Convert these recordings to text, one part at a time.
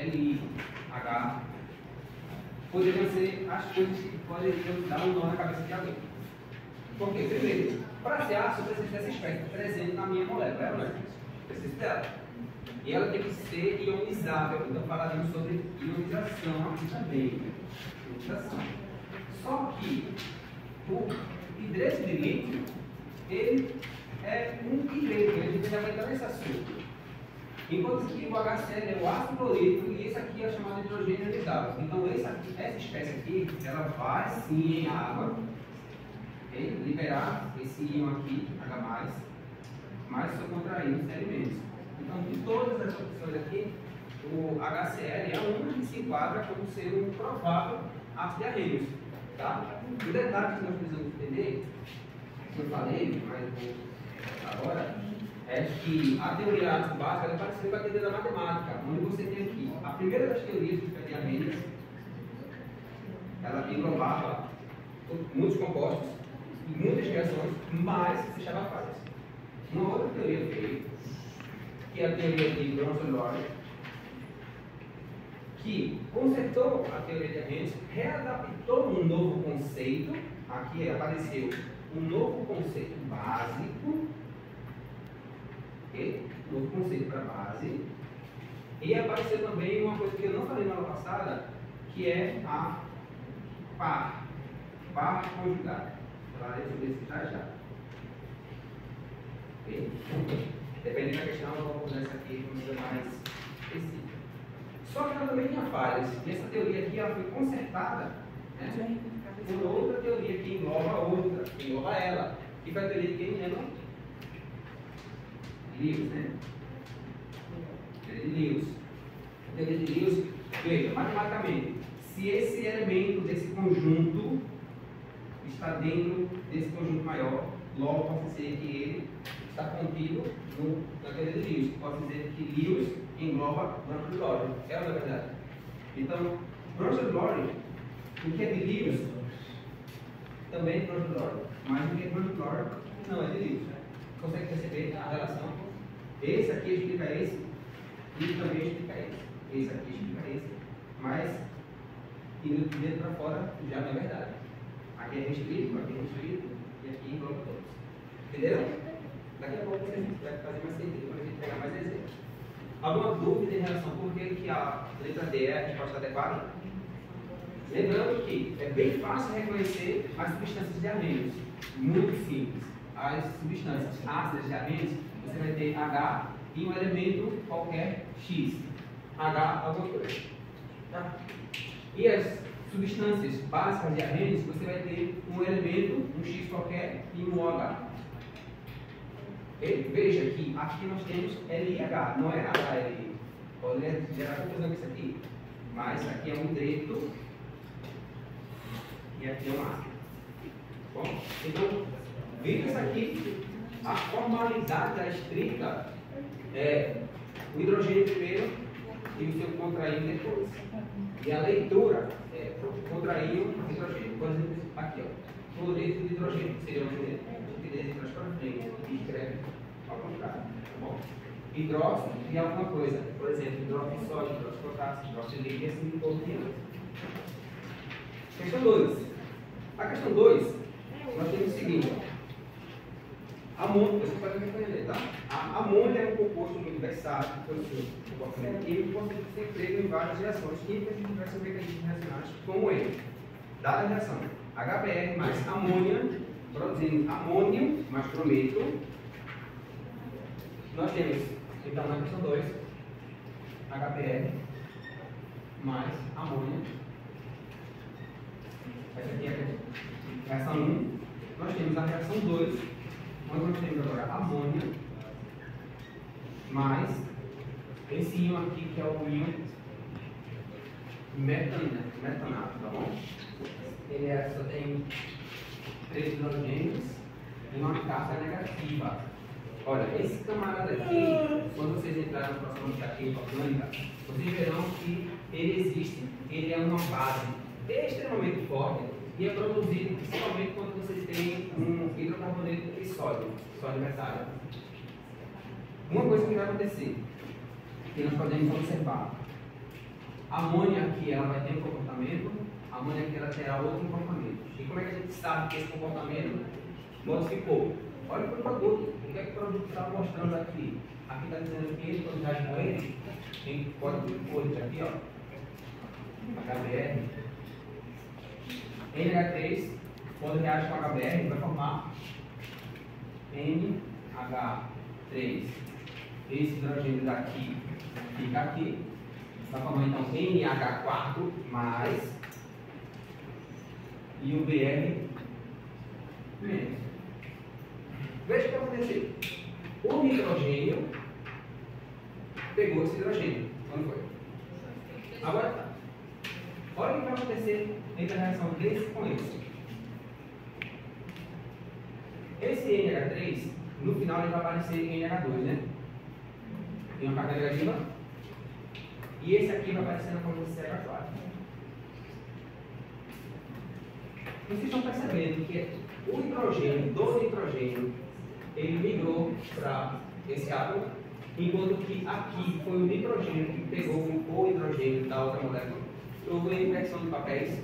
LIH, poderiam ser as coisas que poderiam dar um nó na cabeça de alguém. Por quê? Primeiro, para ser ácido, eu preciso dessa espécie presente na minha molécula, não é? Preciso dela. E ela tem que ser ionizável, então falaremos sobre ionização aqui também. Ionização. Só que o hidreto de lítio, ele é um hidreto, a gente já vai entrar nesse assunto. Enquanto que o HCl é o ácido clorídrico e esse aqui é chamado de hidrogênio ionizável. Então essa espécie aqui, ela vai sim em água, okay? Liberar esse íon aqui, H+, mas só contraindo os elementos. Então, de todas as opções aqui, o HCl é a única que se enquadra como ser um provável ácido de Arrhenius. Tá? O detalhe que nós precisamos entender, que eu falei, mas agora, é que a teoria ácido básica é parecida com a teoria da matemática, onde você tem aqui a primeira das teorias de Arrhenius, ela englobava muitos compostos e muitas reações, mas se fechava fases. Uma outra teoria veio, que é a teoria de Bronsted-Lowry, que consertou a teoria de Arrhenius, readaptou um novo conceito. Aqui apareceu um novo conceito básico, okay? Um novo conceito para base, e apareceu também uma coisa que eu não falei na aula passada, que é a par conjugada. Falarei sobre isso já. Okay? Dependendo da questão, eu vou usar isso aqui de maneira mais específica. Só que ela também tinha falhas, e essa teoria aqui ela foi consertada, né, por outra teoria que engloba outra, que engloba ela, que foi a teoria de quem lembra? Lewis, né? Teoria de Lewis. A teoria de Lewis, veja, matematicamente, se esse elemento desse conjunto está dentro desse conjunto maior, logo pode ser que ele está contido na teoria de Lewis. Pode dizer que Lewis engloba Bronsted-Lowry. É ou não é verdade? Então, Bronsted-Lowry, o que é de Lewis, também é Bronsted-Lowry. Mas o que é Bronsted-Lowry não é de Lewis. Consegue perceber a relação? Esse aqui explica esse, e também explica esse. Esse aqui explica esse, mas indo de dentro para fora já não é verdade. Aqui é restrito, e aqui engloba todos. Entenderam? Daqui a pouco você vai fazer mais sentido para a gente pegar mais exemplos. Alguma dúvida em relação a por que a letra D é a resposta adequada? Lembrando que é bem fácil reconhecer as substâncias de Arrhenius. Muito simples. As substâncias ácidas de Arrhenius, você vai ter H e um elemento qualquer X. H alguma coisa. Tá? E as substâncias básicas de Arrhenius, você vai ter um elemento, um X qualquer e um OH. Veja que aqui nós temos LIH, não é HLI. Pode gerar confusão com isso aqui. Mas aqui é um hidreto e aqui é um ácido. Bom, então, vendo isso aqui, a formalidade da estrita é o hidrogênio primeiro e o seu contraído depois. E a leitura é contrair o hidrogênio. Por exemplo, aqui, ó, cloreto de hidrogênio, que seria o que desde trás para frente, e escreve ao contrário. Tá bom? Hidróxido e alguma coisa, por exemplo, hidróxido de sódio, hidróxido de potássio, hidróxido de líquido, assim por diante. Questão 2. A questão 2, nós temos o seguinte: amônia, você pode entender, tá? A amônia é um composto muito versátil, que possui comportamento químico, pode ser emprego em várias reações químicas e diversos mecanismos reacionais, como ele. Dada a reação HBr mais amônia, produzindo amônio mais brometo, nós temos, então, na questão 2, HBr mais amônia. Essa aqui é a reação 1. Nós temos a reação 2, onde nós temos agora amônia mais esse íon aqui, que é o íon metanato, tá bom? Ele só tem 3 hidrogênios e uma carga negativa. Olha, esse camarada aqui, quando vocês entrarem no próximo química orgânica, vocês verão que ele existe, ele é uma base extremamente forte e é produzido principalmente quando vocês têm um hidrocarboneto de sódio versátil. Uma coisa que vai acontecer, que nós podemos observar, A amônia aqui ela vai ter um comportamento, a amônia aqui ela terá outro comportamento. E como é que a gente sabe que esse comportamento modificou? Olha para o produto. O que é que o produto está mostrando aqui? Aqui está dizendo que ele, quando reage com ele, tem código de cores aqui, ó. HBr. NH3, quando reage com HBr, vai formar NH3. Esse hidrogênio daqui fica aqui. Vai formar então NH4 mais e o Br menos. Veja o que vai acontecer. O nitrogênio pegou esse hidrogênio. Quando foi? Agora, olha o que vai acontecer entre a reação desse com esse. Esse NH3, no final ele vai aparecer em NH2, né? Tem uma carga negativa. E esse aqui vai aparecer na forma de CH4. Vocês estão percebendo que o hidrogênio, do nitrogênio, ele migrou para esse átomo, enquanto que aqui foi o nitrogênio que pegou o hidrogênio da outra molécula. Houve a inversão de papéis.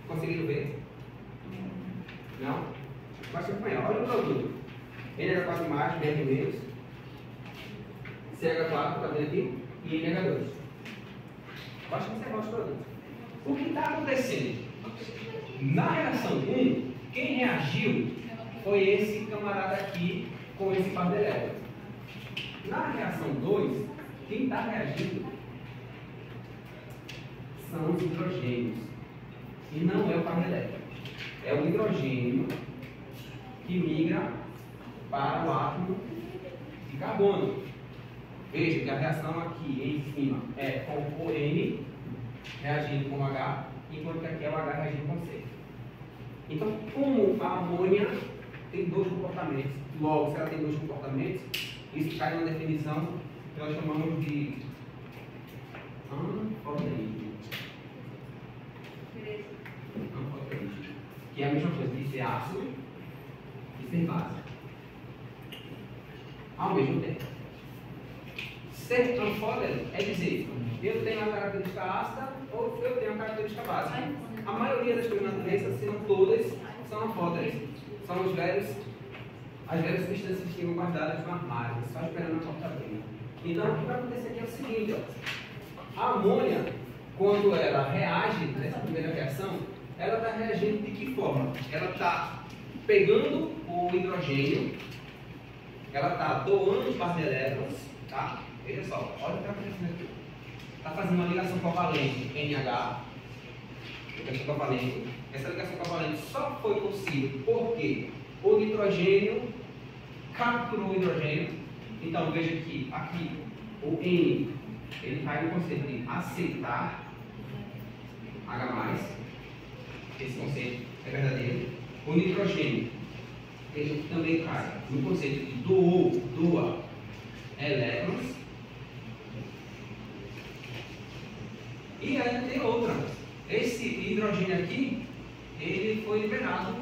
Conseguiram ver? Não? Mas acompanhar. Olha o produto. NH4+, Br-, CH4 está dentro aqui e NH2. Basta observar os produtos. O que está acontecendo? Na reação 1, quem reagiu foi esse camarada aqui com esse par de elétrons. Na reação 2, quem está reagindo são os hidrogênios. E não é o par de elétrons. É o hidrogênio que migra para o átomo de carbono. Veja que a reação aqui em cima é com o N reagindo com o H, enquanto que aqui é o H reagindo com C. Então, como a amônia tem dois comportamentos, logo, se ela tem dois comportamentos, isso cai numa definição que nós chamamos de anfodrígeno. Que é a mesma coisa de ser ácido e ser base. Ao mesmo tempo. Ser anfódero é dizer, eu tenho a característica ácida ou eu tenho a característica básica. A maioria das coisas na natureza, se não todas, são anfóderas. São as velhas substâncias que ficam guardadas no armário, só esperando a porta abrir. Então, o que vai acontecer aqui é o seguinte, ó. A amônia, quando ela reage nessa primeira reação, ela está reagindo de que forma? Ela está pegando o hidrogênio, ela está doando os par de elétrons, tá? Veja só, olha o que está acontecendo aqui. Está fazendo uma ligação covalente NH, ligação covalente. Essa ligação covalente só foi possível porque o nitrogênio capturou o hidrogênio. Então veja que aqui o N ele vai no conceito de aceitar H+, esse conceito é verdadeiro. O nitrogênio ele também cai no conceito de doa elétrons. E aí tem outra. Esse hidrogênio aqui, ele foi liberado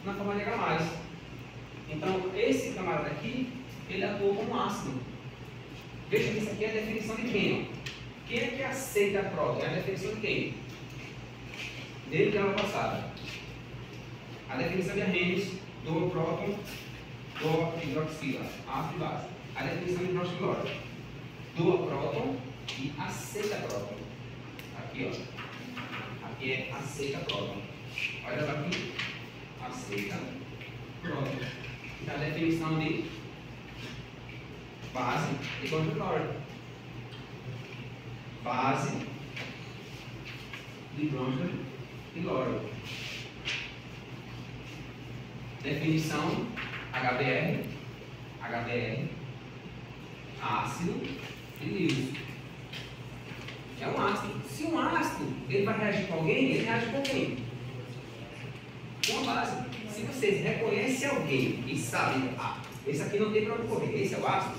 na forma de H+. Então, esse camarada aqui, ele atuou como ácido. Veja que isso aqui é a definição de quem? Quem é que aceita a próton? É a definição de quem? Desde a aula passada. A definição de Arrhenius do próton do hidroxila, ácido e base. A definição de hidroxilose. Doa próton e aceita próton. Aqui, ó. Aqui é aceita próton. Olha lá aqui. Aceita próton. Então, a definição de base e hidrogênio. Base de hidrogênio e lório. Definição HBr, ácido e Lewis. É um ácido. Se um ácido ele vai reagir com alguém, ele reage com quem? Com a base. Se vocês reconhecem alguém e sabem, esse aqui não tem para onde correr, esse é o ácido,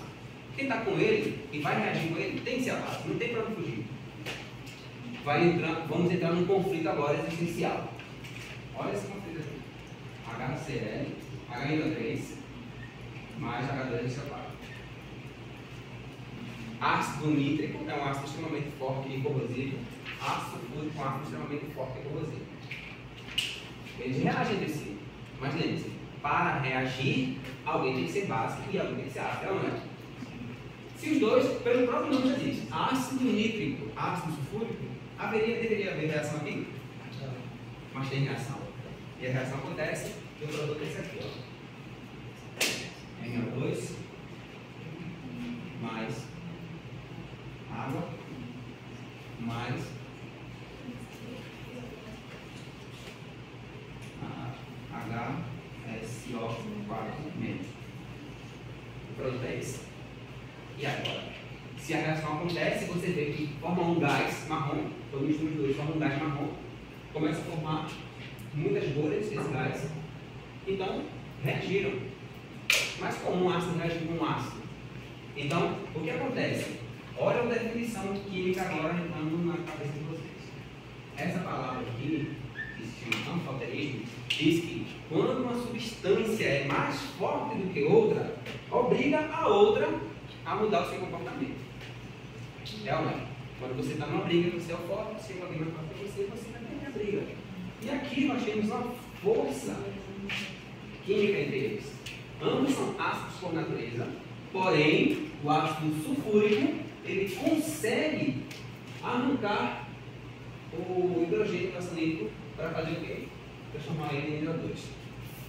quem está com ele e vai reagir com ele tem que ser a base, não tem para onde fugir. Vamos entrar num conflito agora existencial. Olha esse conflito aqui. HCl, HNO3 mais H2SO4. Ácido nítrico é um ácido extremamente forte e corrosivo. Ácido sulfúrico é um ácido extremamente forte e corrosivo. Eles reagem entre si. Mas lembre-se, para reagir, alguém tem que ser básico e alguém tem que ser ácido, não é? Se os dois, pelo próprio nome já diz, ácido nítrico, ácido sulfúrico, deveria haver reação aqui? Mas tem reação. E a reação acontece e o produto é esse aqui, ó. NO2 mais água mais HSO4 menos. O produto é esse. E agora? Se a reação acontece, você vê que forma um gás marrom, quando mistura os dois, forma um gás marrom, começa a formar muitas bolhas desse gás. Então, reagiram. Mas como um ácido reage com um ácido? Então, o que acontece? Olha a definição química agora entrando na cabeça de vocês. Essa palavra aqui, que se chama anfalterismo, diz que quando uma substância é mais forte do que outra, obriga a outra a mudar o seu comportamento. É ou não é? Quando você está numa briga, você é o forte, se alguém mais forte que você também tem a briga. E aqui nós temos uma força química entre eles. Ambos são ácidos por natureza, porém, o ácido sulfúrico, ele consegue arrancar o hidrogênio do ácido nítrico para fazer o quê? Transformar ele em NO2.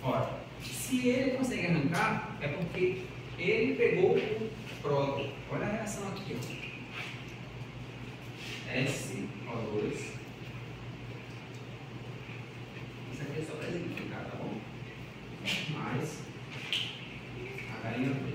Ora, se ele consegue arrancar, é porque ele pegou o próton. Olha a reação aqui, ó. SO2. Isso aqui é só para exemplificar, tá bom? Mais HNO3.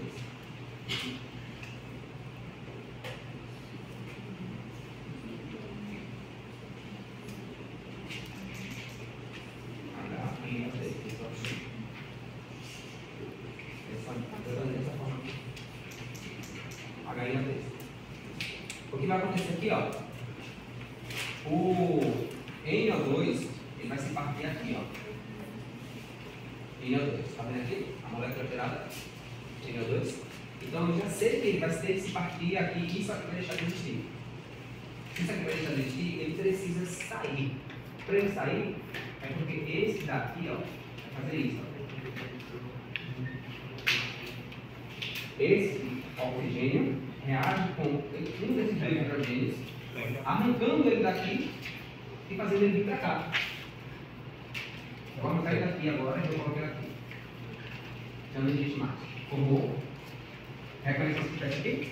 O que vai acontecer aqui, ó? O NO2 ele vai se partir aqui, ó. NO2, tá vendo aqui? A molécula alterada NO2. Então eu já sei que ele vai ter que se partir aqui e isso aqui vai deixar de existir. Se isso aqui vai deixar de existir, ele precisa sair. Para ele sair, é porque esse daqui, ó, vai fazer isso, ó. Esse oxigênio reage com um desses dois hidrogênios, arrancando ele daqui e fazendo ele vir para cá. Vamos sair daqui agora e vou colocar aqui. Já não existe mais. Formou. Reconhece esse teste aqui?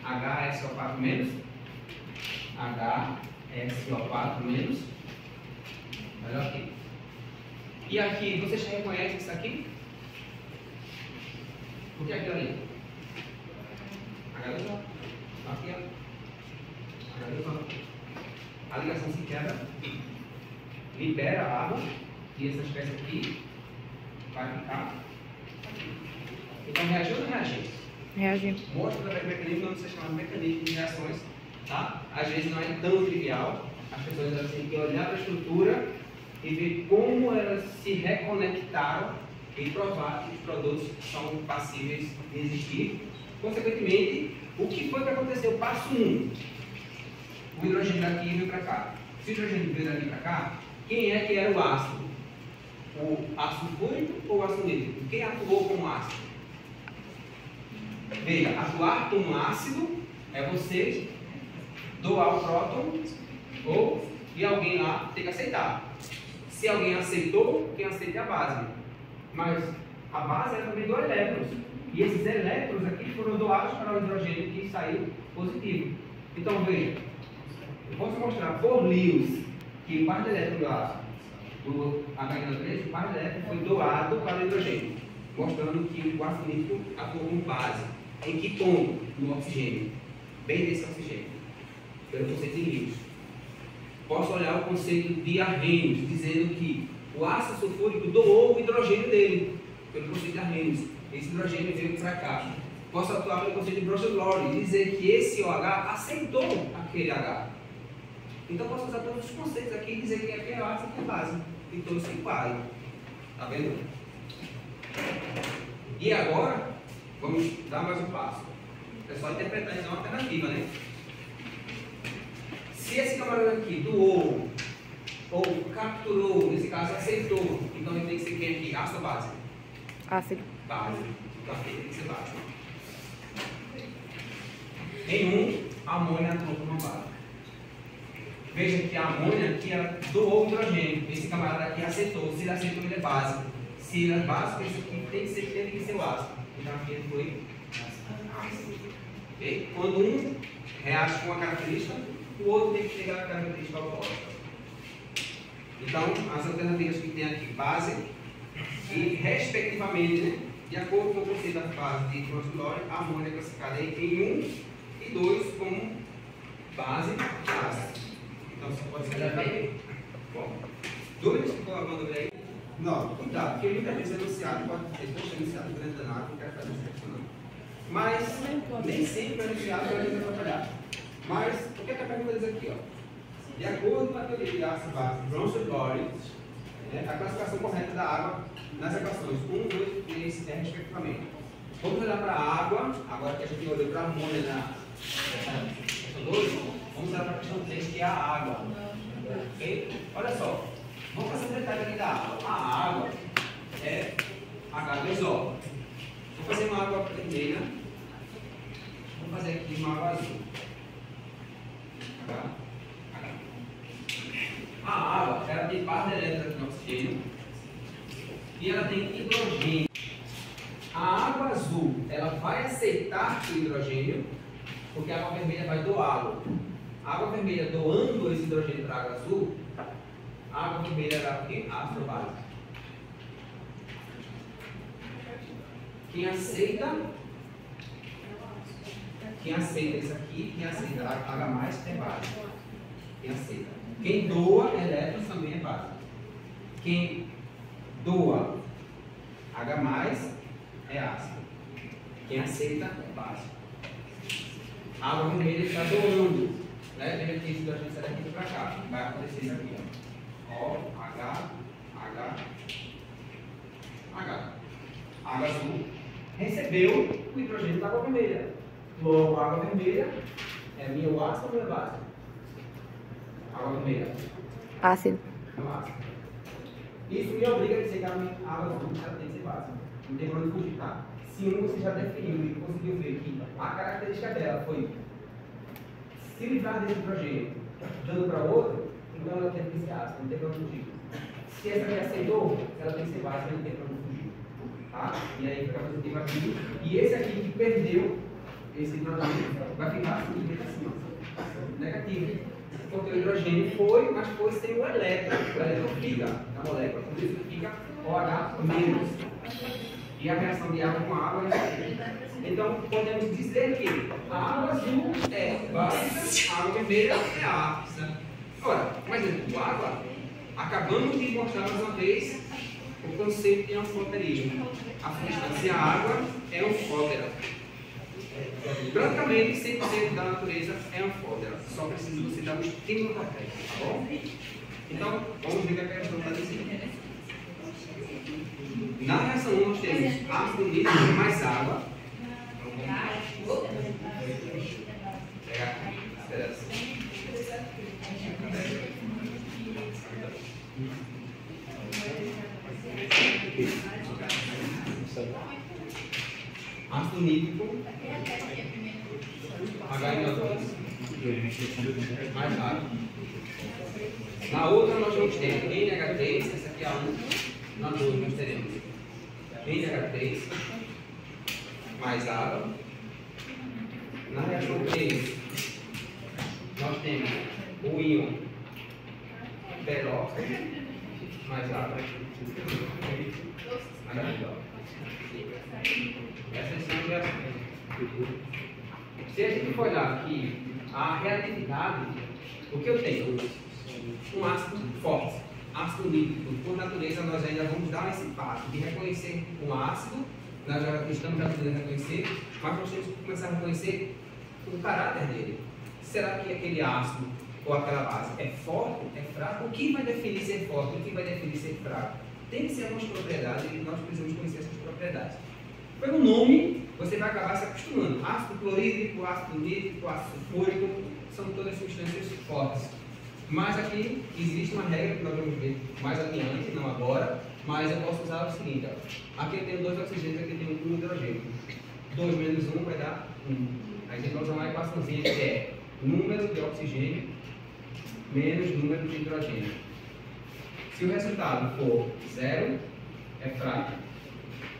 HSO4 menos. HSO4 menos. Olha aqui. E aqui, vocês já reconhecem isso aqui? O que é aquilo ali? H2O. Aqui, ó. H2O. A ligação se quebra, libera a água, e essa espécie aqui vai ficar aqui. Então, reagiu ou não reagiu? Reagiu. Mostra através do mecanismo, não se chama mecanismo de reações, tá? Às vezes não é tão trivial, as pessoas elas têm que olhar para a estrutura e ver como elas se reconectaram e provar que os produtos são passíveis de existir. Consequentemente, o que foi que aconteceu? Passo 1. O hidrogênio daqui veio para cá. Se o hidrogênio veio daqui para cá, quem é que era o ácido? O ácido sulfúrico ou o ácido nítrico? Quem atuou como ácido? Veja, atuar como ácido é você doar o próton e alguém lá tem que aceitar. Se alguém aceitou, quem aceita é a base. Mas a base é também doa elétrons. E esses elétrons aqui foram doados para o hidrogênio que saiu positivo. Então veja, eu posso mostrar por Lewis que o par de elétrons do HNO3, o par de elétrons foi doado para o hidrogênio, mostrando que o ácido nítrico atuou como base. Em que ponto? No oxigênio. Bem desse oxigênio. Pelo conceito de Lewis. Posso olhar o conceito de Arrhenius, dizendo que o ácido sulfúrico doou o hidrogênio dele, pelo conceito de Arrhenius. Esse hidrogênio veio para cá. Posso atuar pelo conceito de Broglie e dizer que esse OH aceitou aquele H. Então posso usar todos os conceitos aqui e dizer que aqui é ácido e aqui é base. E todos se igualam. Está vendo? E agora, vamos dar mais um passo. É só interpretar então a alternativa, né? Se esse camarada aqui doou ou capturou, nesse caso aceitou, então ele tem que ser quem aqui? Ácido ou base? Ácido. Base. Então aqui tem que ser base. Em a amônia atuou como uma base. Veja que a amônia aqui ela doou hidrogênio. Esse camarada aqui aceitou. Se ele aceitou, ele é base. Se ele é básico, esse aqui teve que ser o ácido. Então aqui ele foi ácido. Okay? Quando um reage com uma característica, o outro tem que pegar a característica oposta. Então, as alternativas que tem aqui, base e, respectivamente, né, de acordo com o conceito da fase de Cross-Lore, a amônia é classificada em 1 e 2 como base de ácido. Então, você pode escrever bem. Bom, dúvidas que estão lavando aí? Não, cuidado, porque muitas vezes o enunciado pode dizer, poxa, enunciado grande danado, não quero fazer isso não. Mas, nem sempre o enunciado vai atrapalhar. Mas, o que é que a pergunta diz aqui, ó? De acordo com a teoria de ácido base Brown-Lore, a classificação correta da água nas equações 1, 2 e 3 é respectivamente. Vamos olhar para a água, agora que a gente olhou para a amônia na questão 2, vamos olhar para a questão 3, que é a água. Okay? Olha só, vamos fazer um detalhe aqui da água. A água é H2O. Vou fazer uma água vermelha, vou fazer aqui uma água azul. A água, ela tem parte elétrica de oxigênio e ela tem hidrogênio. A água azul, ela vai aceitar o hidrogênio, porque a água vermelha vai doá-lo. A água vermelha doando esse hidrogênio para a água azul, a água vermelha era o quê? Ácido base. Quem aceita isso aqui, quem aceita H+, é base. Quem aceita. Quem doa elétrons também é base. Quem doa H+, é ácido. Quem aceita é base. A água vermelha está doando. Né? Veja que esse hidrogênio sai daqui para cá. Vai acontecer isso aqui. Ó. O, H, H, H. A água azul recebeu o hidrogênio da água vermelha. Logo, a água vermelha é meu ácido ou meu base? Água vermelha. Ácido. Ácido. Isso me obriga a dizer que a água azul ela tem que ser base. Não tem para onde fugir, tá? Se você já definiu e conseguiu ver que a característica dela foi se livrar desse hidrogênio dando para outro, então ela tem que ser ácido, não tem para onde fugir. Se essa aqui aceitou, ela tem que ser base, não tem para onde fugir. Tá? E aí fica positivo aqui. E esse aqui que perdeu esse hidrogênio vai ficar assim, negativo. Porque o hidrogênio foi, mas foi sem o elétron. O elétron fica na molécula, por isso fica OH-. E a reação de água com água é. Então, podemos dizer que a água azul é base, a água vermelha é ácida. Ora, mas a água, acabamos de mostrar mais uma vez o conceito de anfoterismo. A substância água é anfótera. Praticamente 100% da natureza é anfótera. Só precisa você dar um estímulo para frente, tá bom? Então, vamos ver o que a questão está dizendo. Na reação 1 nós temos ácido nítrico mais água. Pega ácido nítrico HNO2 mais água. Na outra nós vamos ter NH3, essa aqui é a 1. Na 2 nós teremos NH3 mais água. Na reação 3 nós temos o íon peróxido mais água. Essas são as reações. Se a gente for olhar aqui a reatividade, o que eu tenho? Um ácido forte, ácido nítrico. Por natureza, nós ainda vamos dar esse passo de reconhecer um ácido, nós já estamos aprendendo a reconhecer, mas nós temos que começar a reconhecer o caráter dele. Será que aquele ácido ou aquela base é forte, é fraco? O que vai definir ser forte, o que vai definir ser fraco? Tem que ser algumas propriedades e nós precisamos conhecer essas propriedades. Pelo nome, você vai acabar se acostumando. Ácido clorídrico, ácido nítrico, ácido sulfúrico, são todas substâncias fortes. Mas aqui existe uma regra que nós vamos ver mais adiante, não agora, mas eu posso usar o seguinte, ó. Aqui eu tenho 2 oxigênios, aqui eu tenho 1 hidrogênio. 2 menos 1 vai dar 1. Aí a gente vai usar uma equaçãozinha que é número de oxigênio menos número de hidrogênio. Se o resultado for 0, é fraco.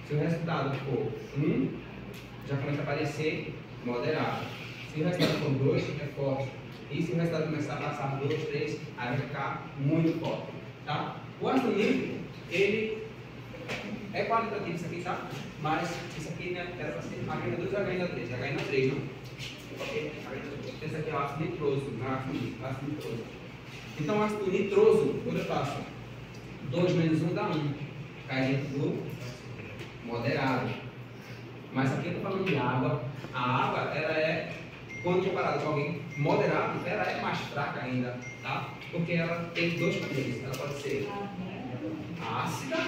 Se o resultado for 1, já começa a aparecer moderado. Se o resultado for 2, é forte. E se o resultado começar a passar 2, 3, aí vai ficar muito forte. Tá? O ácido nítrico, ele é qualitativo isso aqui, tá? Mas isso aqui, né, era para ser HNO2 ou HNO3? HNO3, não? Ok? Esse aqui é o ácido nitroso, não é ácido nitroso. Então, o ácido nitroso, quando eu faço 2 menos 1 dá 1. Cai dentro do moderado. Mas aqui eu estou falando de água. A água, ela é, quando comparada com alguém moderado, ela é mais fraca ainda, tá? Porque ela tem 2 poderes. Ela pode ser ácida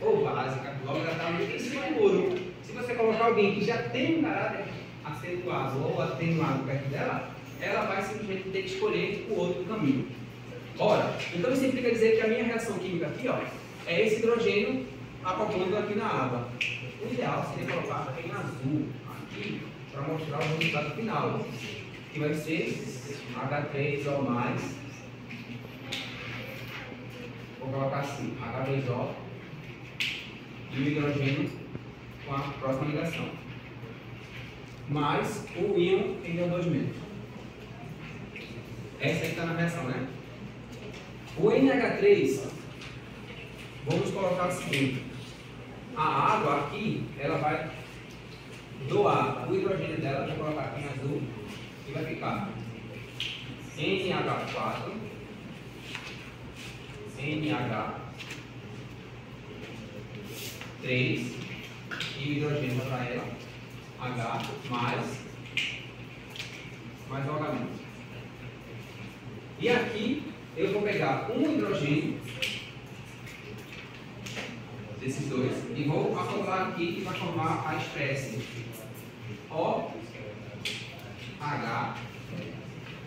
ou básica. Logo, ela está muito em cima do muro. Se você colocar alguém que já tem um caráter acentuado ou atenuado perto dela, ela vai simplesmente ter que escolher o outro caminho. Ora, então isso significa dizer que a minha reação química aqui, ó, é esse hidrogênio acoplando aqui na água. O ideal seria colocar em azul aqui para mostrar o resultado final, que vai ser H3O+, vou colocar assim, H2O e o hidrogênio com a próxima ligação, mais o íon em NO2-. Essa aí está na reação, né? O NH3, vamos colocar o seguinte, a água aqui, ela vai doar o hidrogênio dela, vou colocar aqui em azul, e vai ficar NH4, NH3, e o hidrogênio para ela, H, mais o H-. E aqui, eu vou pegar um hidrogênio desses dois e vou acoplar aqui que vai formar a espécie OH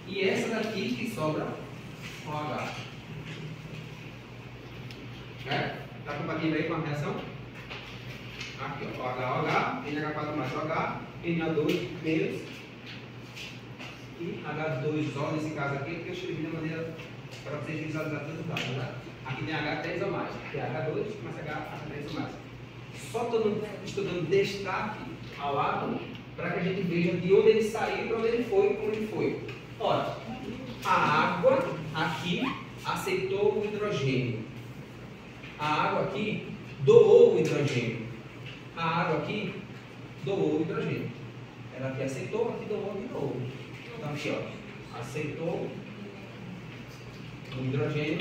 e essa daqui que sobra OH. Está compatível aí com a reação? Aqui, ó, OH, NH4 mais OH, NH2 menos e H2O nesse caso aqui, porque eu escrevi de maneira para vocês visualizarem todos os dados, né? Aqui tem H3 ou mais, que é H2 mais H3 ou mais. Só estou estudando destaque ao átomo para que a gente veja de onde ele saiu, para onde ele foi e como ele foi. Ora, a água aqui aceitou o hidrogênio. A água aqui doou o hidrogênio. A água aqui doou o hidrogênio. Ela aqui aceitou, aqui doou, aqui doou. Então aqui, ó, aceitou o hidrogênio,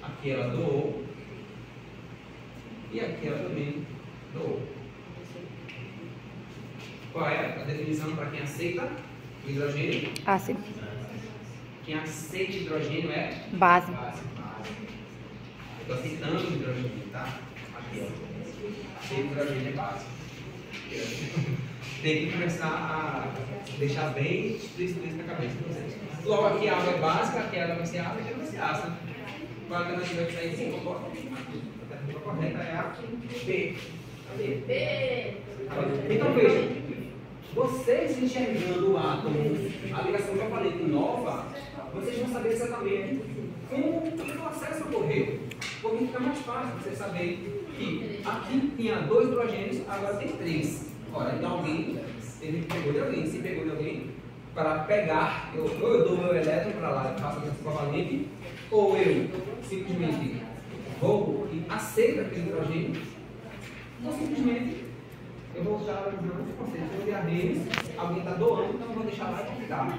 aqui ela doou e aqui ela também doou. Qual é a definição para quem aceita o hidrogênio? Ácido. Quem aceita hidrogênio é? Base. Estou aceitando o hidrogênio, tá? Aqui, ó. Aceita o hidrogênio é base. Tem que começar a deixar bem explícito isso na cabeça de vocês. Logo aqui a água é básica, aqui a água vai ser água e aqui vai ser ácida. Qual a alternativa que sair sim? Concorda? A alternativa correta é a B. Então vejam, vocês enxergando o átomo, a ligação que eu falei com nova, vocês vão saber exatamente como o processo ocorreu. Porque fica mais fácil você saber que aqui tinha 2 hidrogênios, agora tem 3. Ora, então alguém, ele pegou de alguém, se pegou de alguém, para pegar, ou eu dou meu elétron para lá e faço a covalente, ou eu simplesmente vou e aceito aquele hidrogênio, ou simplesmente eu vou usar os mesmos conceitos. Eu diagrama, alguém está doando, então eu vou deixar lá e vou ficar.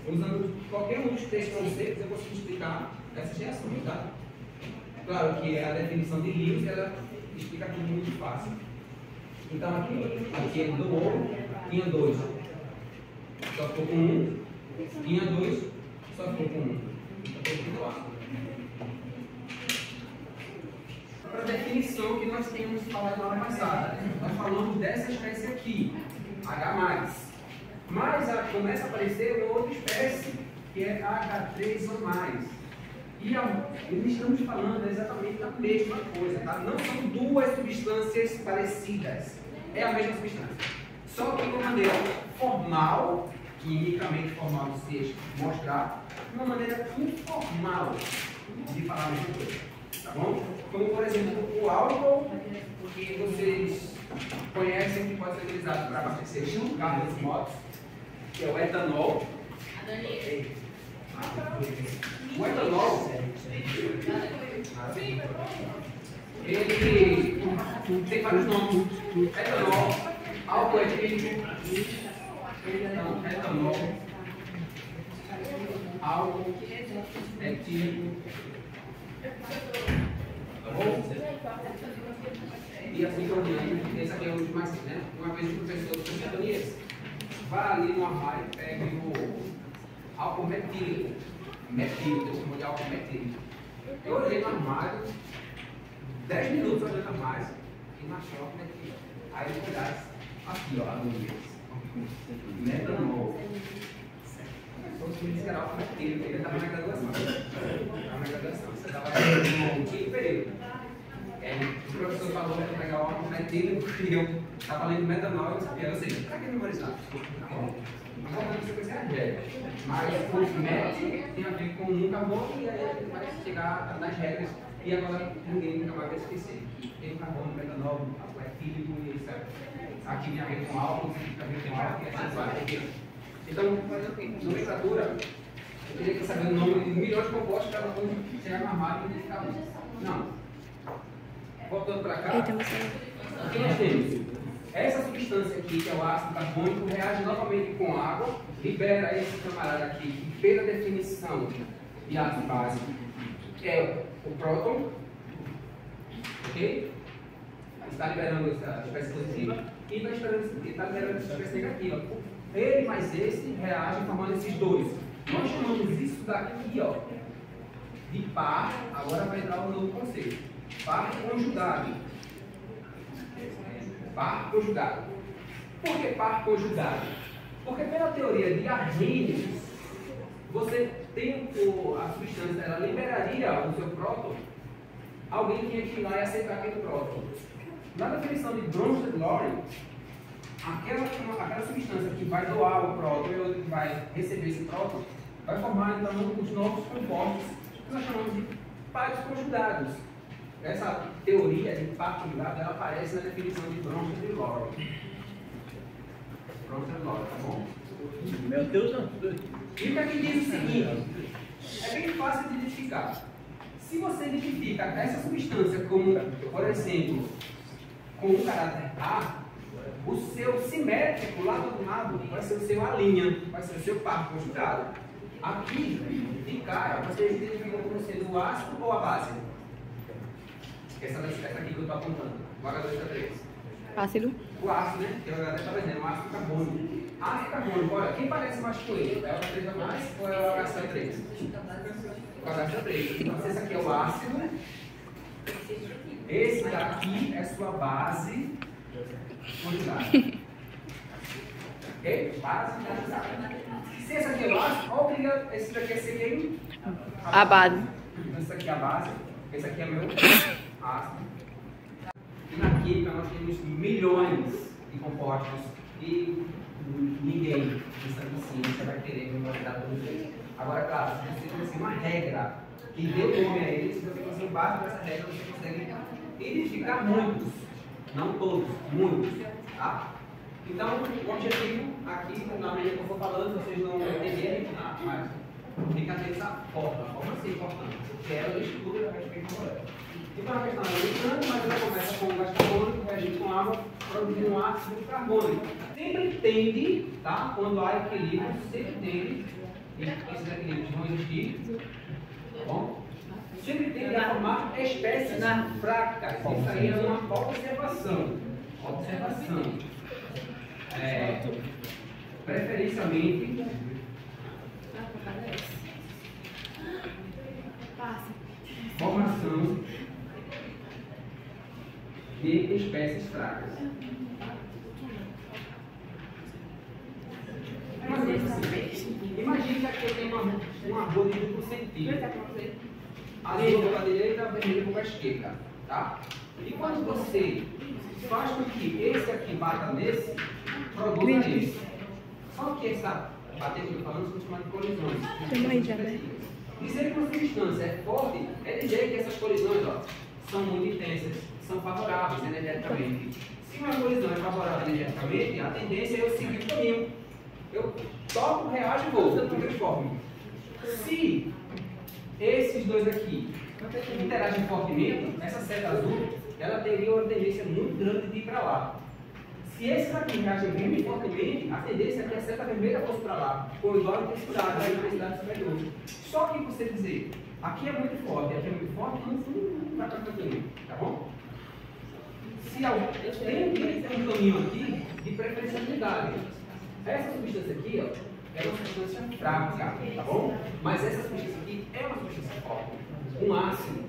Usando qualquer um dos 3 conceitos, eu consigo explicar essas reações, tá? Claro que a definição de Lewis, ela explica tudo muito fácil. Então aqui ele doou, tinha 2, só ficou com 1, tinha 2, só ficou com 1. Então tem que doar. Para a definição que nós nós tínhamos falado na aula passada. Nós falamos dessa espécie aqui, H+. Mas começa a aparecer uma outra espécie, que é H3 ou mais. E estamos falando exatamente da mesma coisa, tá? Não são duas substâncias parecidas. É a mesma substância. Só que de uma maneira formal, quimicamente formal de se mostrar, de uma maneira informal de falar a mesma coisa. Tá bom? Como, por exemplo, o álcool, que vocês conhecem, que pode ser utilizado para abastecer carros e motos, que é o etanol. O etanol, ele tem vários nomes. Etanol, álcool etílico, etanol, álcool etílico, tá bom? E assim por diante. Esse aqui é um dos mais, né? Uma vez o professor de Antonias vai ali no armário e pega o álcool metílico. Metílico, eu chamo de álcool metílico. Eu olhei no armário, 10 minutos olhando no armário e não achei álcool metílico. Aí ele pegasse aqui, ó, a luz. Metanol. Ele era álcool metílico, ele estava na graduação. Você estava no quinto período. O professor falou para pegar o álcool metílico e eu estava lendo metanol e eu sabia, ou seja, para que memorizar? Tá bom? Não vou sequência argélica, mas o MET tem a ver com um carbono e aí a gente vai chegar nas regras e agora ninguém nunca mais vai esquecer que tem um carbono, metanol, álcool etílico e isso aqui tem a ver com álcool, aqui tem a ver com álcool e assim vai. Então, nomenclatura, eu queria saber o nome de milhões de compostos para chegar no armário e identificar um. Não. Voltando para cá, o que nós temos? Essa substância aqui, que é o ácido carbônico, reage novamente com água, libera esse camarada aqui, que pela definição de ácido básico é o próton, ok? Está liberando essa espécie positiva e está liberando essa espécie negativa. Ele mais esse reagem formando esses dois. Nós chamamos isso daqui, ó, de par. Agora vai entrar um novo conceito. Par conjugado. Par conjugado. Por que par conjugado? Porque pela teoria de Arrhenius, você tem a substância, ela liberaria o seu próton, alguém tinha que ir lá e aceitar aquele próton. Na definição de Bronsted-Lowry, aquela substância que vai doar o próton e outra que vai receber esse próton, vai formar então os novos compostos que nós chamamos de pares conjugados. Essa teoria de par conjugado ela aparece na definição de Bronsted-Lowry. Bronsted-Lowry, tá bom? Meu Deus, não. E o que aqui diz o seguinte: é bem fácil de identificar. Se você identifica essa substância como, por exemplo, com um caráter A, o seu simétrico lá do lado vai ser o seu alinha, vai ser o seu par conjugado. Aqui, de cara, você identifica como sendo o ácido ou a base? Essa aqui que eu estou apontando, o H2O3. Ácido. O ácido, né? Que eu até estava dizendo, o ácido carbônico. Ácido carbônico, olha, quem parece mais com ele? É o H3 ou é o HCO3? O HCO3. Então, esse aqui é o ácido. Esse daqui é sua base conjugada. Ok? Base conjugada. Se esse aqui é o ácido, olha esse daqui é quem? A base. Então, esse aqui é a base. Esse aqui é meu ácido. E na química nós temos milhões de compostos e ninguém em ciência vai querer memorizar todos eles. Agora, claro, se você conhecer uma regra que dê nome a eles, se você conhecer base dessa regra, você consegue identificar muitos, não todos, muitos, tá? Então, o objetivo aqui, na medida que eu for falando, vocês não entenderem, mas fica atento a forma assim importante, porque ela estuda a respeito do molécula. Então a questão é limitante, mas ela começa com um gás carbônico, reagir com água, produzir um ácido carbônico. Sempre tende, tá? Quando há equilíbrio, sempre tende, e esses equilíbrios vão existir, tá bom? Sempre tende a formar espécies fracas. Isso aí é uma observação. Preferencialmente formação de espécies fracas. É mais ou menos assim. Imagine que aqui eu tenho uma rua de duplo sentido. Azul para a direita, vermelho para a esquerda. Tá? E quando você faz com que esse aqui bata nesse, produza esse. Só que essa bater que eu estou falando são chamadas de colisões. Dizer que uma substância é forte é dizer que essas colisões são muito intensas, são favoráveis energeticamente. Se uma colisão é favorável energeticamente, a tendência é eu seguir o caminho. Eu toco, reajo e vou, transformo. Se esses dois aqui interagem fortemente, essa seta azul, ela teria uma tendência muito grande de ir para lá. Se esses aqui reagem muito fortemente, a tendência é que a seta vermelha fosse para lá, com igual intensidade, a intensidade superior. Só que você dizer, aqui é muito forte, aqui é muito forte, não vai para o caminho, tá bom? Se tem um caminho aqui de preferencialidade. Essa substância aqui, é uma substância fraca, tá bom? Mas essa substância aqui é uma substância forte. Um ácido,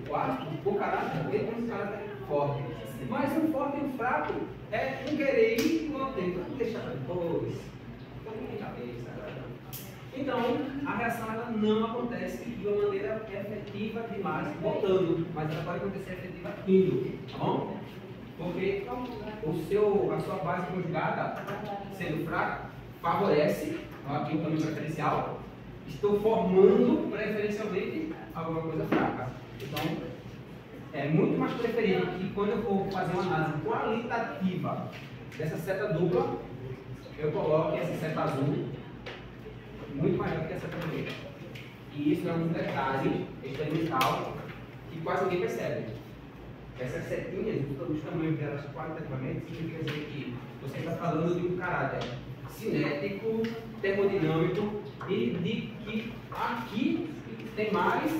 o caráter dele tem um caráter forte. Mas um forte e um fraco é um querer ir e não tem. Vamos deixar para depois. Então, a reação ela não acontece de uma maneira efetiva demais, voltando, mas ela pode acontecer efetiva indo, tá bom? Porque a sua base conjugada, sendo fraca, favorece, aqui o caminho preferencial, estou formando preferencialmente alguma coisa fraca. Então, é muito mais preferível que quando eu for fazer uma análise qualitativa dessa seta dupla, eu coloque essa seta azul muito maior que a seta vermelha. E isso é um detalhe experimental que quase ninguém percebe. Essas setinhas, os tamanhos delas qualitativamente, significa dizer que você está falando de um caráter cinético, termodinâmico e de que aqui tem mais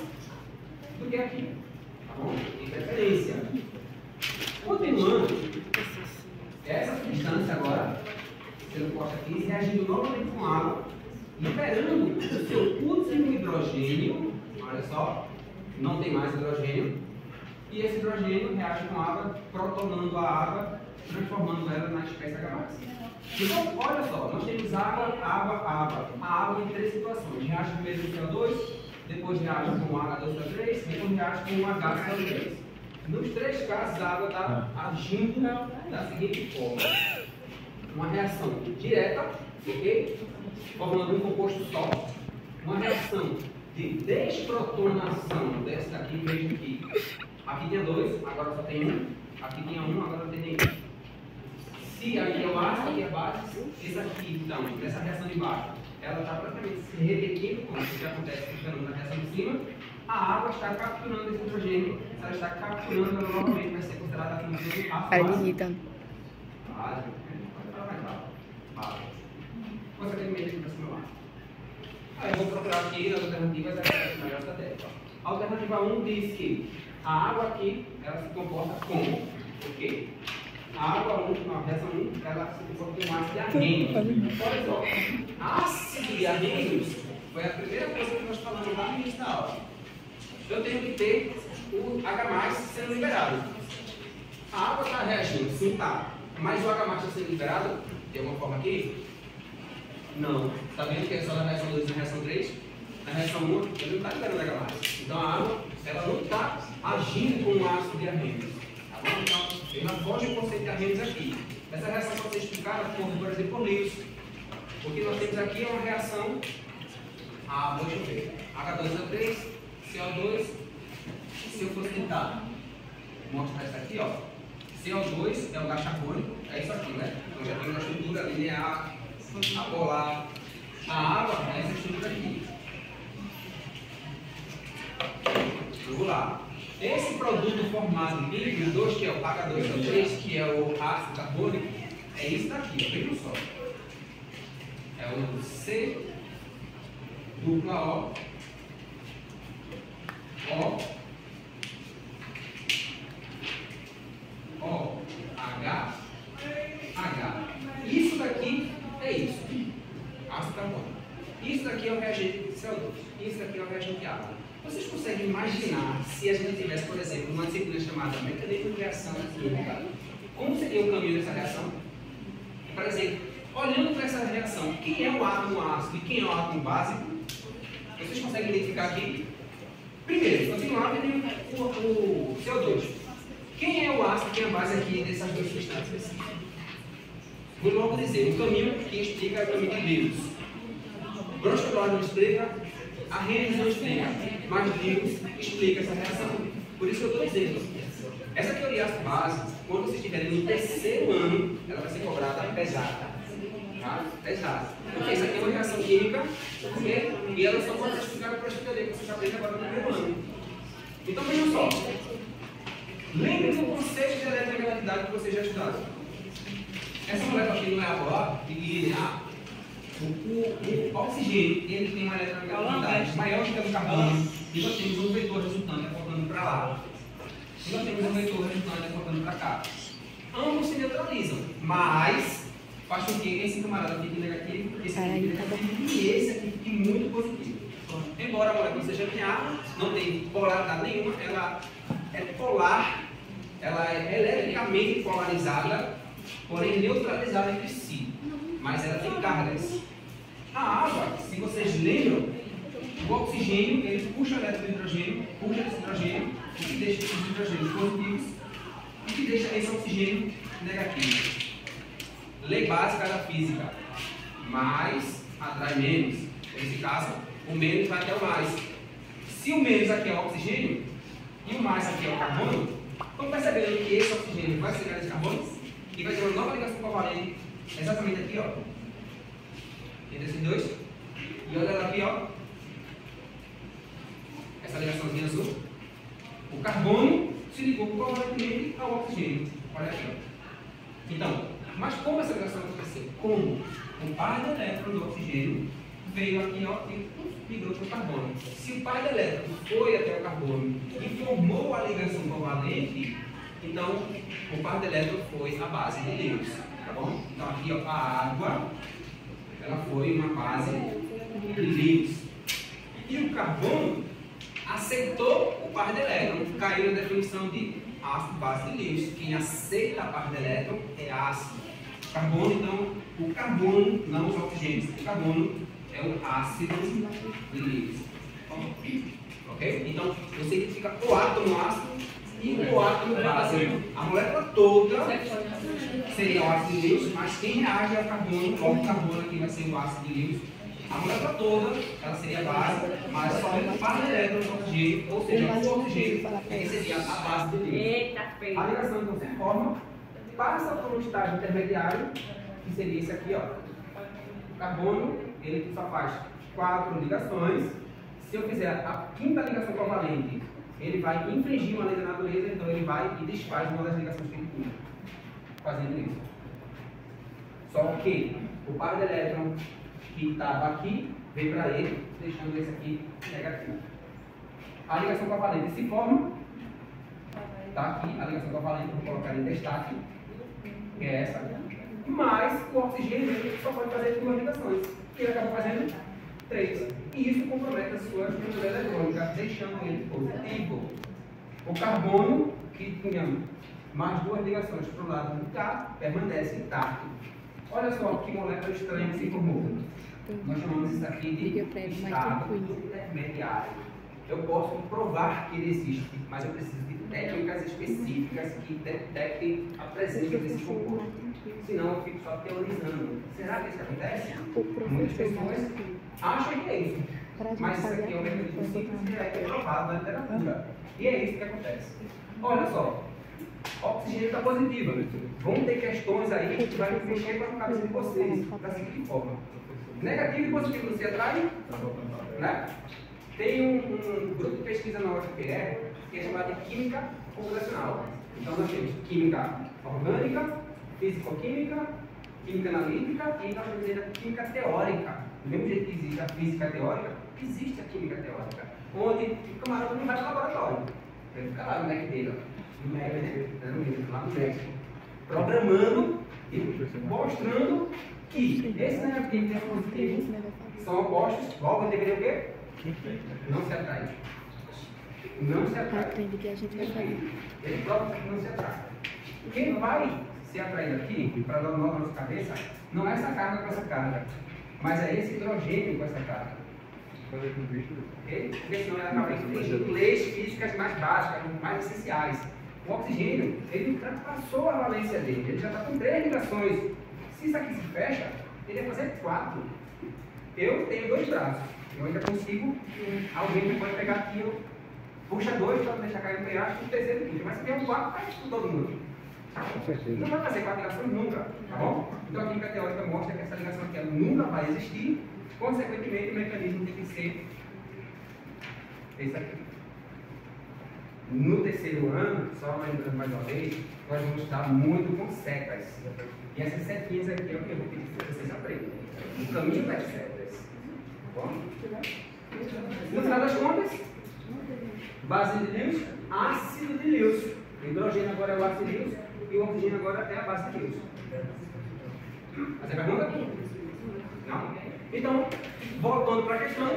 do que aqui. Tá bom? Tem preferência. Continuando, essa substância agora, sendo posta aqui, reagindo novamente com água, liberando o seu último hidrogênio, olha só, não tem mais hidrogênio, e esse hidrogênio reage com a água, protonando a água, transformando ela na espécie H+. Então, olha só, nós temos água, água, água. A água em três situações. Reage primeiro com CO2, depois reage com H2O3, depois reage com HCO3. Nos três casos, a água está agindo da seguinte forma. Uma reação direta, ok? Formando um composto só. Uma reação de desprotonação dessa daqui, veja aqui. Aqui tinha dois, agora só tem um. Aqui tinha um, agora não tem nenhum. Se aqui é o ácido, aqui é a base, esse aqui, então, essa reação de baixo, ela está praticamente se repetindo, como isso já acontece na reação de cima, a água está capturando esse hidrogênio, ela está capturando, ela novamente vai ser considerada aqui no seu a fase. Base, pode falar mais baixo. Base. Você tem medo aqui para cima lá. Aí eu vou procurar aqui as alternativas, a melhor da 10. A alternativa 1 diz que a água aqui, ela se comporta como? Ok? A água 1, a reação 1, ela se comporta com ácido de argênio. Olha só, ácido de argênio foi a primeira coisa que nós falamos lá no início da aula. Eu tenho que ter o H+ sendo liberado. A água está reagindo, sim, tá. Mas o H+ está sendo liberado de alguma forma aqui? Não. Está vendo que é só na reação 2 e na reação 3? Na reação 1, ele não está liberando H+. Então a água, ela não está agindo com o ácido de argênio. Tá bom? Então, eu não foge o conceito de argênios aqui. Essa reação pode ser explicada por exemplo, por Lewis. O que nós temos aqui é uma reação, deixa eu ver, H2O3, CO2, se eu fosse tentar mostrar isso aqui, ó, CO2 é o gás carbônico, é isso aqui, né? Então já tem uma estrutura linear, apolar. A água é essa estrutura aqui. Vamos lá. Esse produto formado em líquido 2, que é o H2O3, que é o ácido carbônico, é isso daqui, vejam só. É o C dupla O, H. Isso daqui é isso, ácido carbônico. Isso daqui é o reagente de CO2. Isso daqui é o reagente de água. Vocês conseguem imaginar se a gente tivesse, por exemplo, uma disciplina chamada Mecanismo de Reação Química Como seria o caminho dessa reação? Por exemplo, olhando para essa reação, quem é o átomo ácido e quem é o átomo básico? Vocês conseguem identificar aqui? Primeiro, eu tenho lá e tenho o CO2. Quem é o ácido e quem é a base aqui dessas duas substâncias? Vou logo dizer, um caminho que explica o caminho de Lewis. Grosvenor não explica, Arrhenius não explica, mas Lewis explica essa reação. Por isso que eu estou dizendo, essa teoria base, quando vocês estiverem no terceiro ano, ela vai ser cobrada pesada. Tá? Pesada. Porque isso aqui é uma reação química, e ela só pode ser explicada por essa teoria que vocês aprendem agora no primeiro ano. Então vejam só. Lembrem do conceito de eletronegatividade que vocês já estudaram. Essa molécula aqui não é a linear. O oxigênio ele tem uma eletronegatividade maior que a do carbono, e nós temos um vetor resultante apontando para lá. E nós temos um vetor resultante apontando para cá. Ambos se neutralizam, mas faz com que esse camarada fique negativo, esse aqui fique negativo e esse aqui fique muito positivo. Embora a molécula seja linear, não tem polaridade nenhuma, ela é polar, ela é eletricamente polarizada, porém neutralizada entre si. Mas ela tem cargas. A água, se vocês lembram, o oxigênio ele puxa o elétron do hidrogênio, puxa esse hidrogênio, o que deixa esses hidrogênios positivos e que deixa esse oxigênio negativo. Lei básica da física: mais atrai menos. Nesse caso, o menos vai até o mais. Se o menos aqui é o oxigênio e o mais aqui é o carbono, estão percebendo que esse oxigênio vai se ligar esse carbono e vai ter uma nova ligação covalente exatamente aqui, ó, entre esses dois. E olha aqui, ó, essa ligaçãozinha azul. O carbono se ligou covalentemente ao oxigênio. Olha aqui, ó. Então, mas como essa ligação aconteceu? Como o par de elétrons do oxigênio veio aqui, ó, e migrou para o carbono. Se o par de elétrons foi até o carbono e formou a ligação covalente, então o par de elétrons foi a base de Lewis. Tá bom? Então aqui, ó, a água, ela foi uma base de Lewis. E o carbono aceitou o par de elétron, caiu na definição de ácido base de Lewis. Quem aceita a par de elétron é ácido. Carbono, então, o carbono, não os oxigênios, o carbono é o ácido de Lewis. Ok? Então, você identifica o átomo ácido e o átomo base. A molécula toda seria o ácido de Lewis, mas quem reage ao carbono, logo o carbono aqui vai ser o ácido de Lewis. A molécula toda, ela seria a base, mas somente o par de elétrons do oxigênio, ou seja, o oxigênio, que seria a base de Lewis. A ligação então se forma, passa por um estágio intermediário, que seria esse aqui, ó. O carbono, ele só faz 4 ligações. Se eu fizer a quinta ligação covalente, ele vai infringir uma lei da natureza, então ele vai e desfaz uma das ligações que ele tinha, fazendo isso. Só que o par de elétron que estava aqui veio para ele, deixando esse aqui negativo. A ligação covalente se forma, está aqui a ligação covalente, vou colocar em destaque, que é essa, mas o oxigênio ele só pode fazer 2 ligações, e ele acabou fazendo 3. E isso compromete a sua estrutura eletrônica, deixando ele positivo. O carbono, que tinha mais 2 ligações para o lado do K, permanece intacto. Olha só que molécula estranha que se formou. Nós chamamos isso aqui de estado intermediário. Eu posso provar que ele existe, mas eu preciso de técnicas específicas que detectem a presença desse composto. Senão eu fico só teorizando. Será que isso acontece? Muitas pessoas acham que é isso. Mas isso aqui é um mecanismo simples que é provado na literatura. E é isso que acontece. Olha só. Oxigênio está positiva. Vão ter questões aí que vai mexer com a cabeça de vocês da seguinte forma. Negativo e positivo não se atraem? Né? Tem um grupo de pesquisa na UFPE que é chamado de Química Computacional. Então nós temos Química Orgânica, Físico-Química, Química Analítica e nós temos ainda Química Teórica. Do mesmo jeito que existe a Física Teórica, existe a Química Teórica, onde o camarada não vai para o laboratório. Ele fica lá no Mac dele, lá no México, programando e mostrando que esse negativo e esse positivo são opostos, logo ele deveria o quê? Não se atrai. Não se atrai. Aprende que a gente vai fazer. Ele próprio não se atrai. Quem vai se atrair aqui, para dar nó na nossa cabeça, não é essa carga com essa carga, mas é esse hidrogênio com essa carga. Okay? Porque senão ela acaba infringindo leis físicas mais básicas, mais essenciais. O oxigênio, ele ultrapassou a valência dele, ele já está com 3 ligações. Se isso aqui se fecha, ele vai fazer 4. Eu tenho 2 braços, eu ainda consigo, alguém pode pegar aqui, eu puxa 2 para deixar cair no penhasco, o terceiro puxa, mas se tem um 4, faz com todo mundo. Não vai fazer 4 ligações nunca, tá bom? Então a química teórica mostra que essa ligação aqui ela nunca vai existir, consequentemente o mecanismo tem que ser esse aqui. No terceiro ano, só lembrando mais uma vez, nós vamos estudar muito com setas. E essas setinhas aqui é o que eu vou pedir que vocês aprendam. O caminho das setas. Tá bom? No final das contas, base de Lewis, ácido de Lewis. O hidrogênio agora é o ácido de Lewis e o oxigênio agora é a base de Lewis. Mas é pergunta? Não? Então, voltando para a questão,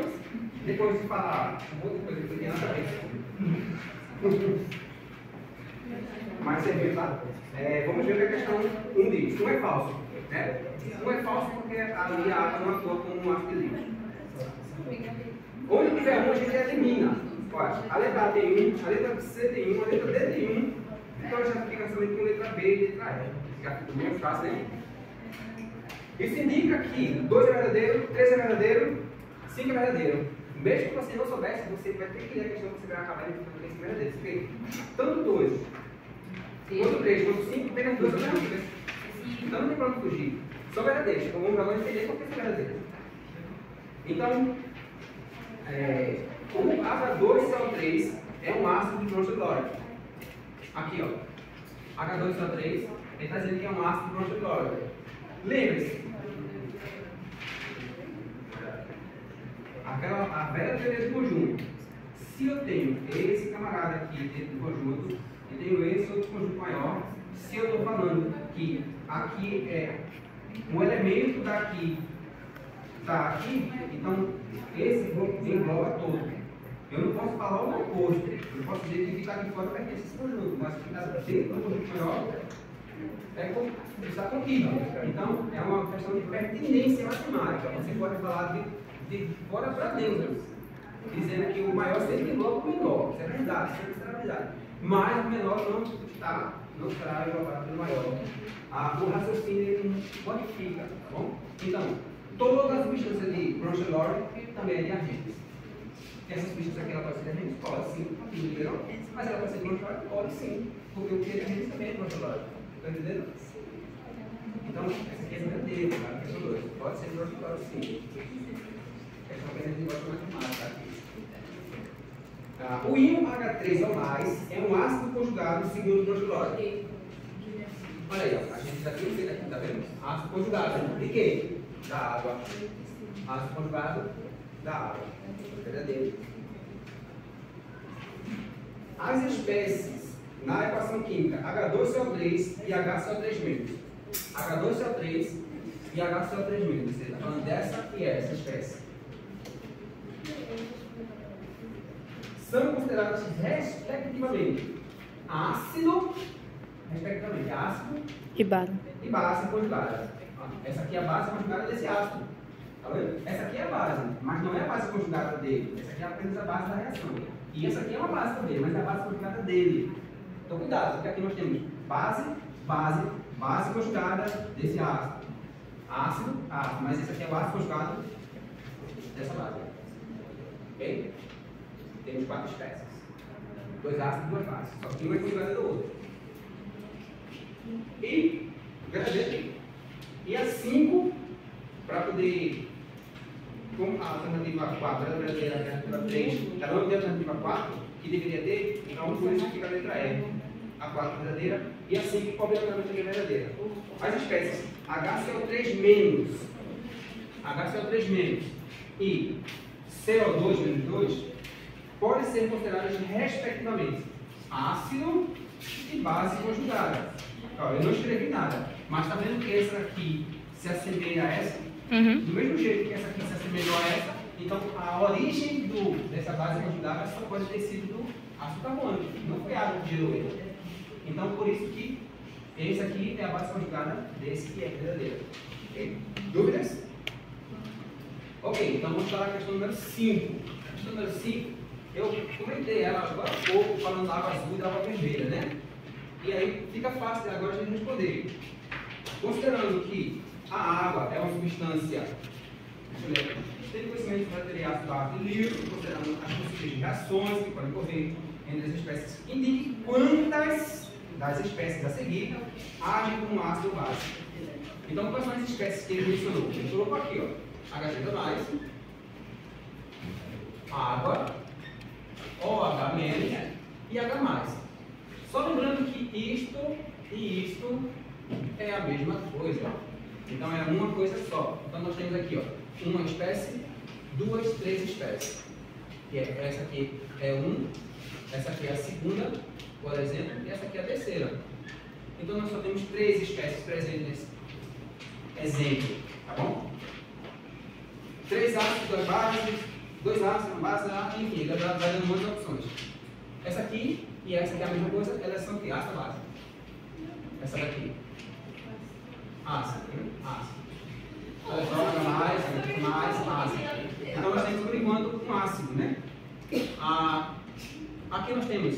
depois de falar outra coisa que eu tinha nada a ver. Mas você viu, tá? Vamos ver o que a questão 1 diz. Um é falso. Né? Um é falso porque ali a água não atua como um ácido de Lewis. Onde tiver um, a gente elimina. Olha, a letra A tem 1, a letra C tem 1, a letra D tem 1. Então já fica somente com letra B e letra E. Já fica meio fácil, né? Isso indica que 2 é verdadeiro, 3 é verdadeiro, 5 é verdadeiro. Mesmo que você não soubesse, você vai ter que ler a questão que você vai acabar identificando que é verdadeiro. Porque tanto 2, quanto 3, quanto 5, apenas 2 são verdadeiros. Então não tem para onde fugir. São verdadeiros. Então vamos agora entender por que são verdadeiros. Então, o H2CO3 é um ácido de bronzolórico. Aqui, ó. H2CO3, ele está dizendo que é um ácido de bronzolórico. Lembre-se, a velha teoria do conjunto. Se eu tenho esse camarada aqui dentro do conjunto e tenho esse outro conjunto maior, se eu estou falando que aqui é um elemento daqui está aqui, então esse engloba todo. Eu não posso falar o oposto. Eu não posso dizer que ficar aqui fora pertence a esse conjunto, mas ficar dentro do conjunto maior está contido. Então, é uma questão de pertinência matemática. Você pode falar de fora para dentro, dizendo que o maior sempre engloba o menor. Isso é verdade, isso é verdade. Mas o menor não estará englobado pelo maior. O raciocínio ele modifica, tá bom? Então, todas as substâncias de bronzolórico também é de Argentines. Essas substâncias aqui ela pode ser de Argentines? Pode sim, entendeu? Mas ela pode ser de bronzolórico? Pode sim, porque o que é de Argentines também é bronzolórico. Está entendendo? Então, essa aqui é verdadeira, tá? Questão 2. Pode ser bronzolórico sim. Questão que a gente gosta de matemática aqui. O íon H3O+, é um ácido conjugado segundo o bronzolórico. Olha aí, ó. A gente está aqui, tá vendo? Ácido conjugado. De quê? Da água. Ácido conjugado da água. Verdadeiro. As espécies na equação química H2CO3 e HCO3-. H2CO3 e HCO3-. Você está falando dessa e essa espécie. São consideradas respectivamente ácido, e base. E base conjugada. Essa aqui é a base conjugada desse ácido. Tá vendo? Essa aqui é a base, mas não é a base conjugada dele. Essa aqui é apenas a base da reação. E essa aqui é uma base também, mas é a base conjugada dele. Então cuidado, porque aqui nós temos base conjugada desse ácido. Ácido, mas esse aqui é o ácido conjugado dessa base. Ok? Temos 4 espécies. 2 ácidos e 2 bases. Só que uma é conjugada do outro. E verdadeiro. E a 5, para poder, com a alternativa 4, a verdadeira, a alternativa 3, ela não tem a alternativa 4, que deveria ter, então por isso fica a letra E. A 4 verdadeira e a 5 obrigatoriamente também verdadeira. As espécies HCO3- e CO2-2 podem ser consideradas respectivamente ácido e base conjugada. Eu não escrevi nada, mas está vendo que essa aqui se assemelha a essa? Do mesmo jeito que essa aqui se assemelhou a essa, então a origem dessa base conjugada só pode ter sido do ácido carbônico, não foi água que gerou ele. Então por isso que Esse aqui é a base conjugada desse que é verdadeira. Ok? Dúvidas? Ok, então vamos para a questão número 5. A questão número 5, eu comentei ela agora há pouco, falando da água azul e da água vermelha, né? E aí fica fácil agora a gente responder. Considerando que a água é uma substância, tem conhecimento de materiais básicos de livro, considerando as possíveis reações que podem ocorrer entre as espécies, indique quantas das espécies a seguir agem como ácido ou base. Então, quais são as espécies que ele mencionou? Ele colocou aqui, ó, H3+, água, OH- e H+. Só lembrando que isto e isto é a mesma coisa. Então, é uma coisa só. Então, nós temos aqui, ó, uma espécie, duas, três espécies. E essa aqui é essa aqui é a segunda, por exemplo, e essa aqui é a terceira. Então, nós só temos três espécies presentes nesse exemplo, tá bom? 3 ácidos, 2 bases, 2 ácidos, 1 base, enfim, vai dando muitas opções. Essa aqui e essa aqui é a mesma coisa, elas são que ácido, base. Essa daqui, ácido, ácido. Mais ácido. Então nós temos por enquanto um ácido, né? Aqui nós temos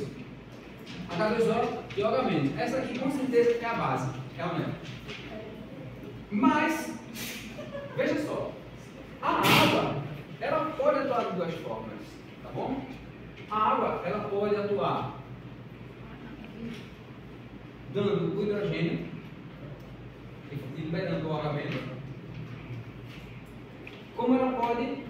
H2O e OH-. Essa aqui com certeza é a base, é ou não é? Mas, veja só, a água, ela pode atuar de duas formas, tá bom? A água, ela pode atuar dando o hidrogênio e liberando o OH-, como ela pode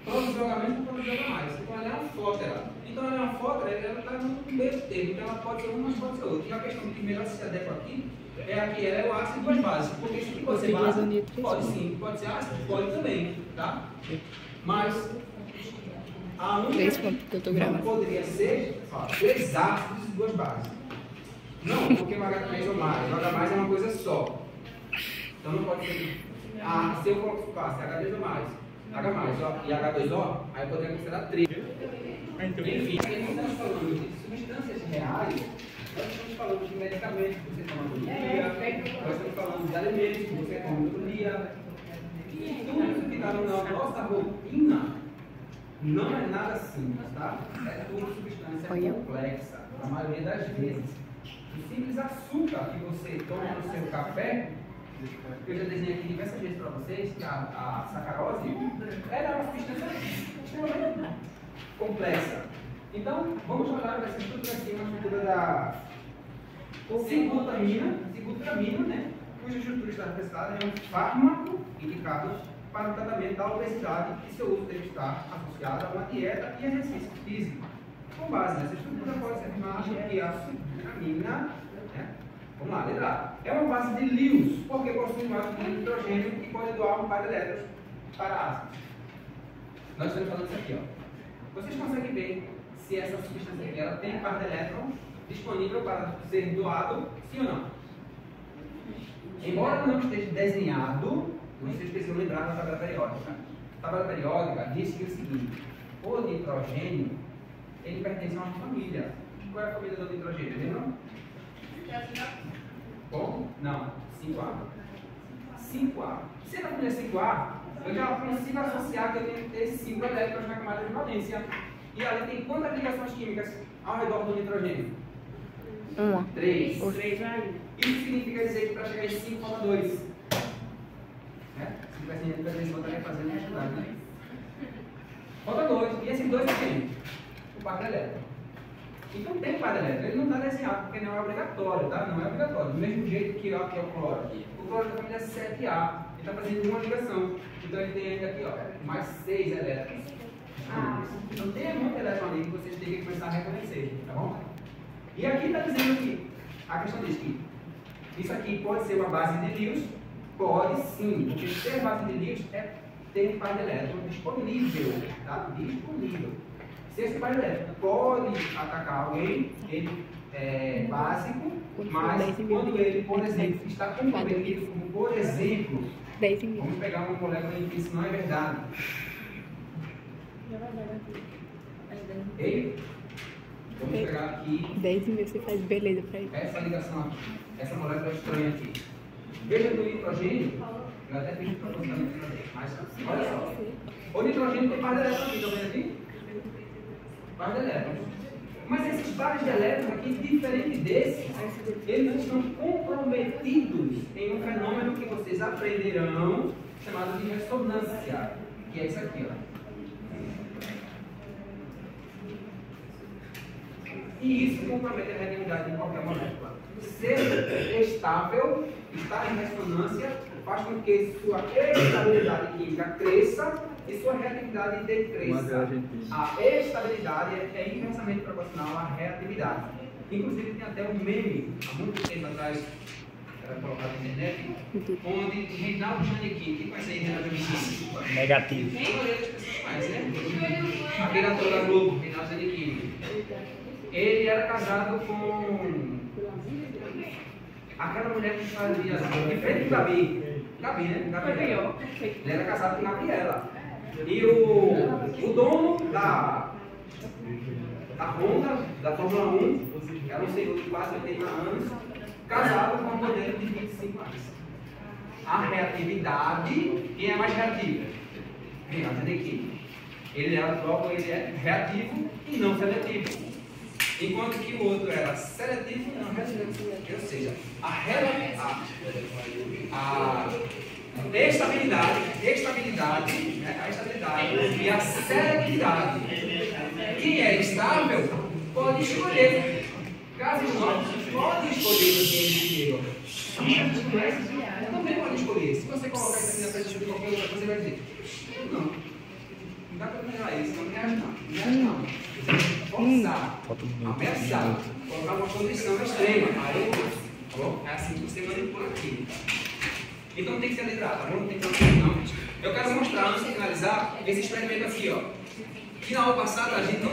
produzir o OH- e produzir o OH+. Então ela é uma fótera. Então ela é uma fótera, ela está no meio termo, então ela pode ser uma, mas pode ser outra. E a questão que melhor se adequa aqui é aqui, ela é o ácido e duas bases. Porque isso aqui pode ser base, pode sim, pode ser ácido, pode também, tá? Mas a única não poderia ser 3 ácidos e 2 bases. Não, porque o H3 ou mais, o H+ é uma coisa só. Então não pode ser. Se eu colocasse H3 ou mais, H+ e H2O, aí eu poderia considerar 3. Enfim, aqui nós estamos falando de substâncias reais, nós estamos falando de medicamentos que você toma todo dia, nós estamos falando de alimentos que você come todo dia. E tudo isso que está na nossa rotina não é nada simples, tá? É tudo substância complexa, a maioria das vezes. O simples açúcar que você toma no seu café, eu já desenhei aqui diversas vezes para vocês, que a sacarose, ela é uma substância extremamente complexa. Então, vamos olhar para essa estrutura aqui, uma estrutura da cibutramina, né? Cuja estrutura está representada em um fármaco indicado para o tratamento da obesidade e seu uso deve estar associado a uma dieta e exercício físico. Com base nessa estrutura, pode ser afirmado que a cibutramina, né? Vamos lá, letra A. É uma base de Lewis, porque possui um átomo de nitrogênio que pode doar um par de elétrons para ácidos. Nós estamos falando isso aqui, ó. Vocês conseguem ver se essa substância aqui ela tem par de elétrons disponível para ser doado, sim ou não? Embora não esteja desenhado, vocês precisam lembrar da tabela periódica. A tabela periódica diz que o seguinte: o nitrogênio ele pertence a uma família. Qual é a família do nitrogênio? Lembram? Como? Não, 5A. 5A. Se é da família 5A, eu já consigo associar que eu tenho que ter 5 elétrons na camada de valência. E ali tem quantas ligações químicas ao redor do nitrogênio? 3. Isso significa dizer que para chegar em 5 falta 2. Né? Se tivesse gente para gente botaria fazendo a quantidade, né? Falta 2. E esses 2 é quem? O par de elétron. Então tem par de elétron. Ele não está desenhado porque não é obrigatório, tá? Não é obrigatório. Do mesmo jeito que aqui é o cloro aqui. O cloro da família 7A. Ele está fazendo uma ligação. Então ele tem ainda aqui, ó, mais 6 elétrons. Então tem muito elétron ali que vocês têm que começar a reconhecer, tá bom? E aqui está dizendo que a questão diz que isso aqui pode ser uma base de Lewis? Pode sim, porque ser base de Lewis é ter par de elétron disponível, tá? Disponível. Se esse par de elétron pode atacar alguém, ele é básico, mas quando ele, por exemplo, está comprometido, como por exemplo, vamos pegar uma molécula em que isso não é verdade. Ei? Vamos pegar aqui 10 mil você faz beleza pra ele. essa ligação aqui, essa molécula estranha aqui. Veja que o nitrogênio, eu até fiz propositalmente para ver, mas olha só. O nitrogênio tem par de elétrons aqui, estão vendo aqui? Par de elétrons. Mas esses pares de elétrons aqui, diferente desses, eles estão comprometidos em um fenômeno que vocês aprenderão, chamado de ressonância, que é isso aqui, ó. E isso compromete a reatividade de qualquer molécula. Ser estável, estar em ressonância, faz com que sua estabilidade química cresça e sua reatividade decresça. A estabilidade é inversamente proporcional à reatividade. Inclusive tem até um meme, há muito tempo atrás, era colocado na internet, onde Reinaldo Giannichini, quem conhece aí Reinaldo Giannichini? Negativo. A maioria das pessoas conhece, né? Aquele ator da Globo, Reinaldo Giannichini. Ele era casado com aquela mulher que fazia de frente do Gabi. Gabi, né? Gabriela. Ele era casado com Gabriela. E o dono da Honda, da Fórmula 1, que era um senhor de quase 80 anos, casado com uma mulher de 25 anos. A reatividade, quem é mais reativo? Reinaldo Giannichini. Ele é reativo e não seletivo. Enquanto que o outro era seletivo e não reativo. Ou seja, a estabilidade, né? A estabilidade e a seletividade. Quem é estável pode escolher. Caso não, pode escolher também pode escolher. Se você colocar isso aqui na frente de qualquer outra coisa, você vai dizer: não, não dá para melhorar isso, não me acha não. Forçar, ameaçar, colocar uma condição extrema. Aí tá bom? É assim que você manipula aqui. Então tem que ser liderado, tá bom? Não tem que não. Eu quero mostrar, antes de finalizar, esse experimento aqui, ó. Que na aula passada a gente não